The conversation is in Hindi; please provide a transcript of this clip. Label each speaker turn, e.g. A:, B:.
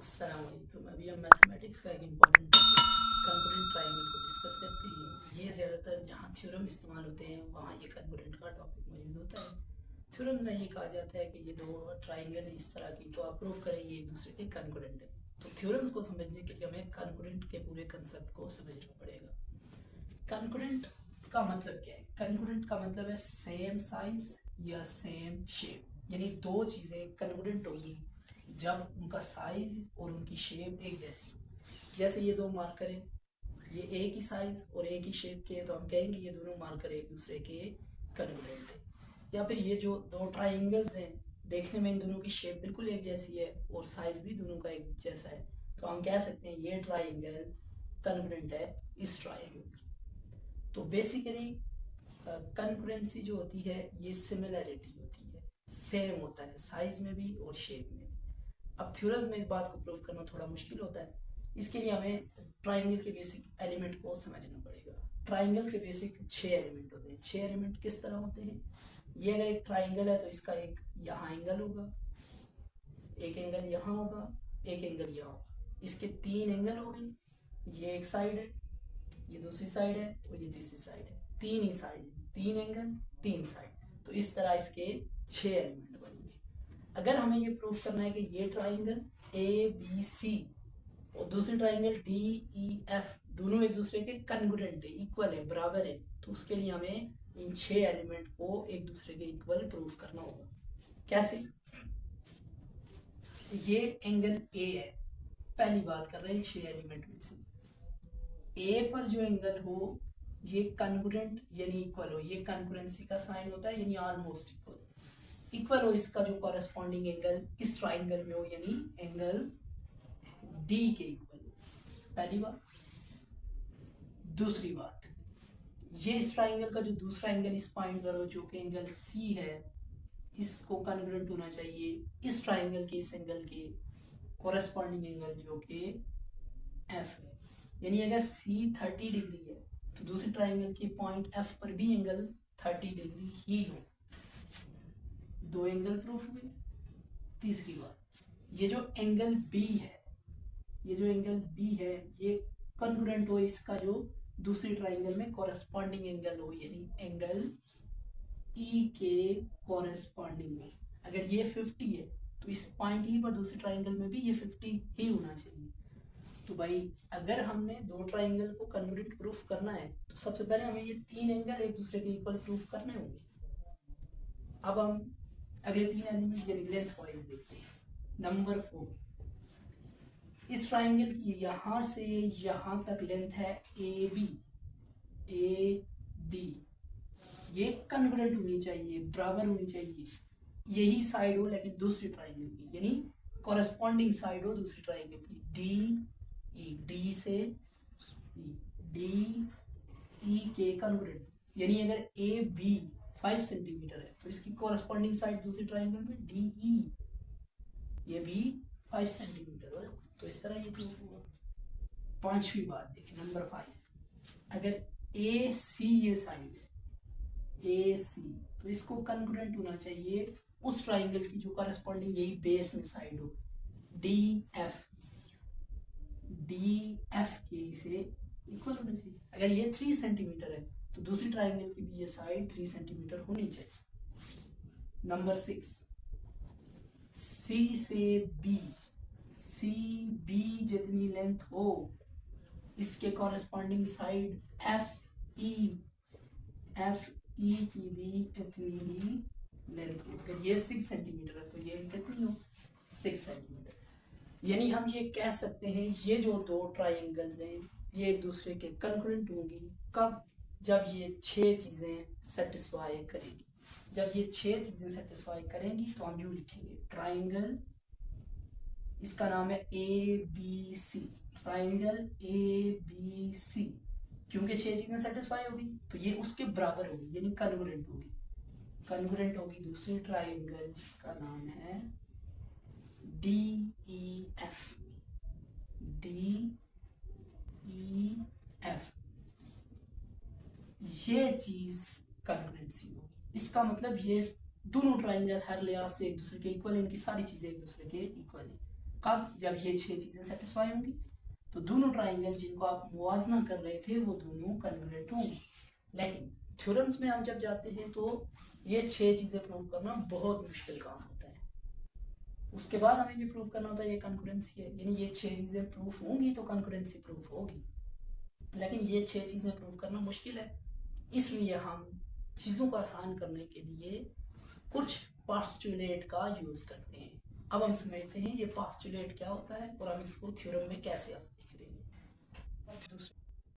A: अस्सलामुअलैकुम। अभी हम मैथमेटिक्स का एक इम्पॉर्टेंट टॉपिक कॉन्करेंट ट्राइंगल को डिस्कस करते हैं। ये ज़्यादातर जहाँ थ्योरम इस्तेमाल होते हैं वहाँ ये कॉन्करेंट का टॉपिक मौजूद होता है। थ्योरम में ये कहा जाता है कि ये दो ट्राइंगल हैं इस तरह की, तो आप प्रूव करें ये एक दूसरे के कॉन्करेंट है। तो थ्योरम को समझने के लिए हमें कॉन्करेंट के पूरे कंसेप्ट को समझना पड़ेगा। कॉन्करेंट का मतलब क्या है? कॉन्करेंट का मतलब है सेम साइज या सेम शेप, यानी दो चीज़ें कॉन्करेंट होगी जब उनका साइज और उनकी शेप एक जैसी हो। जैसे ये दो मार्कर हैं, ये एक ही साइज और एक ही शेप के हैं, तो हम कहेंगे ये दोनों मार्कर एक दूसरे के कॉन्करेंट हैं। या फिर ये जो दो ट्राइंगल्स हैं, देखने में इन दोनों की शेप बिल्कुल एक जैसी है और साइज भी दोनों का एक जैसा है, तो हम कह सकते हैं ये ट्राइंगल कॉन्करेंट है इस ट्राइंगल की। तो बेसिकली कॉन्करेंसी जो होती है ये सिमिलैरिटी होती है, सेम होता है साइज में भी और शेप में भी। अब थ्योरम में इस बात को प्रूव करना थोड़ा मुश्किल होता है, इसके लिए हमें ट्राइंगल के बेसिक एलिमेंट को समझना पड़ेगा। ट्राइंगल के बेसिक 6 एलिमेंट होते हैं। 6 एलिमेंट किस तरह होते हैं? ये अगर एक ट्राइंगल है तो इसका एक यहाँ एंगल होगा, एक एंगल यहाँ होगा, एक एंगल यहाँ होगा। इसके 3 एंगल हो गए, ये एक साइड है, ये दूसरी साइड है और ये तीसरी साइड है। 3 ही साइड है, 3 एंगल 3 साइड, तो इस तरह इसके 6 एलिमेंट बनेंगे। अगर हमें ये प्रूफ करना है कि ये ट्राइंगल ए बी सी और दूसरी ट्राइंगल डी ई एफ दोनों एक दूसरे के कॉन्ग्रुएंट है, इक्वल है, बराबर है, तो उसके लिए हमें इन 6 एलिमेंट को एक दूसरे के इक्वल प्रूफ करना होगा। कैसे? ये एंगल ए है, पहली बात कर रहे हैं 6 एलिमेंट में से। ए पर जो एंगल हो ये कॉन्ग्रुएंट यानी इक्वल हो, ये कॉन्करेंसी का साइन होता है, यानी ऑलमोस्ट इक्वल हो इसका जो कॉरेस्पॉन्डिंग एंगल इस ट्राइंगल में हो, यानी एंगल डी के इक्वल हो। पहली बात। दूसरी बात, ये इस ट्राइंगल का जो दूसरा एंगल इस पॉइंट पर हो जो कि एंगल सी है, इसको कॉन्ग्रुएंट होना चाहिए इस ट्राइंगल के इस एंगल के कॉरेस्पॉन्डिंग एंगल जो कि एफ है। यानी अगर सी 30 डिग्री है तो दूसरी ट्राइंगल के पॉइंट एफ पर भी एंगल 30 डिग्री ही हो। दो एंगल प्रूफ हुए। तीसरी बात, ये जो एंगल बी है, ये जो एंगल बी है ये कॉन्ग्रुएंट हो इसका जो दूसरी ट्राइंगल में कॉरेस्पॉन्डिंग एंगल हो, यानी एंगल ई के कॉरेस्पॉन्डिंग हो। अगर ये 50 है तो इस पॉइंट ई पर दूसरी ट्राइंगल में भी ये 50 ही होना चाहिए। तो भाई अगर हमने दो ट्राइंगल को कन्वर्ट प्रूफ करना है तो सबसे पहले हमें ये 3 एंगल एक दूसरे के इक्वल प्रूफ करने होंगे। अब हम अगले 3 एलिमेंट यानी लेंथ वाइज देखते हैं। नंबर 4, इस ट्राइंगल की यहाँ से यहाँ तक लेंथ है ए बी, ये कन्वर्ट होनी चाहिए, बराबर होनी चाहिए, यही साइड हो लेकिन दूसरी ट्राइंगल की, यानी कॉरेस्पॉन्डिंग साइड हो दूसरी ट्राइंगल की। डी से डी ई के कन्वर्ट, यानी अगर ए बी 5 सेंटीमीटर है तो इसकी कॉरेस्पॉन्डिंग साइड दूसरी ट्राइंगल में डी ई ये भी 5 सेंटीमीटर हो, तो इस तरह ये प्रूफ हुआ। पांचवी बात देखिए, नंबर 5, अगर ए सी ये साइड है ए सी, तो इसको कन्ग्रुएंट होना चाहिए उस ट्राइंगल की जो कॉरेस्पॉन्डिंग यही बेस में साइड हो, डी एफ के से इक्वल होना चाहिए। अगर ये 3 सेंटीमीटर है तो दूसरी ट्राइंगल की भी ये साइड 3 सेंटीमीटर होनी चाहिए। नंबर 6, सी से बी जितनी लेंथ हो इसके कॉरेस्पॉन्डिंग साइड एफ ई की भी इतनी ही लेंथ हो। अगर ये 6 सेंटीमीटर है तो ये भी कितनी हो, 6 सेंटीमीटर। यानी हम ये कह सकते हैं ये जो दो ट्राइंगल्स हैं ये एक दूसरे के कॉन्करेंट होंगी। कब? जब ये 6 चीज़ें सेटिस्फाई करेंगी। जब ये 6 चीज़ें सेटिस्फाई करेंगी तो हम यूँ लिखेंगे ट्राइंगल, इसका नाम है A B C, triangle A B C, क्योंकि 6 चीज़ें सेटिस्फाई होगी तो ये उसके बराबर होगी, यानी कन्वर्जेंट होगी। कन्वर्जेंट होगी दूसरी ट्राइंगल जिसका नाम है डी ई एफ, ये चीज कन्वर्जेंसी होगी। इसका मतलब ये दोनों ट्राइंगल हर लिहाज से एक दूसरे के इक्वल, इनकी सारी चीजें एक दूसरे के इक्वल है। कब? जब ये 6 चीजें सेटिस्फाई होंगी तो दोनों ट्राइंगल जिनको आप मुवाजना कर रहे थे वो दोनों कन्वर्जेंट होंगे। लेकिन थ्योरम्स में हम जब जाते हैं तो ये 6 चीजें प्रूव करना बहुत मुश्किल काम होता है। उसके बाद हमें ये प्रूव करना होता है ये कंकरेंसी है, यानी ये 6 चीजें प्रूफ होंगी तो कंकरेंसी प्रूफ होगी। लेकिन ये 6 चीजें प्रूव करना मुश्किल है, इसलिए हम चीजों को आसान करने के लिए कुछ पोस्टुलेट का यूज करते हैं। अब हम समझते हैं ये पोस्टुलेट क्या होता है और हम इसको थ्योरम में कैसे अप्लाई करेंगे।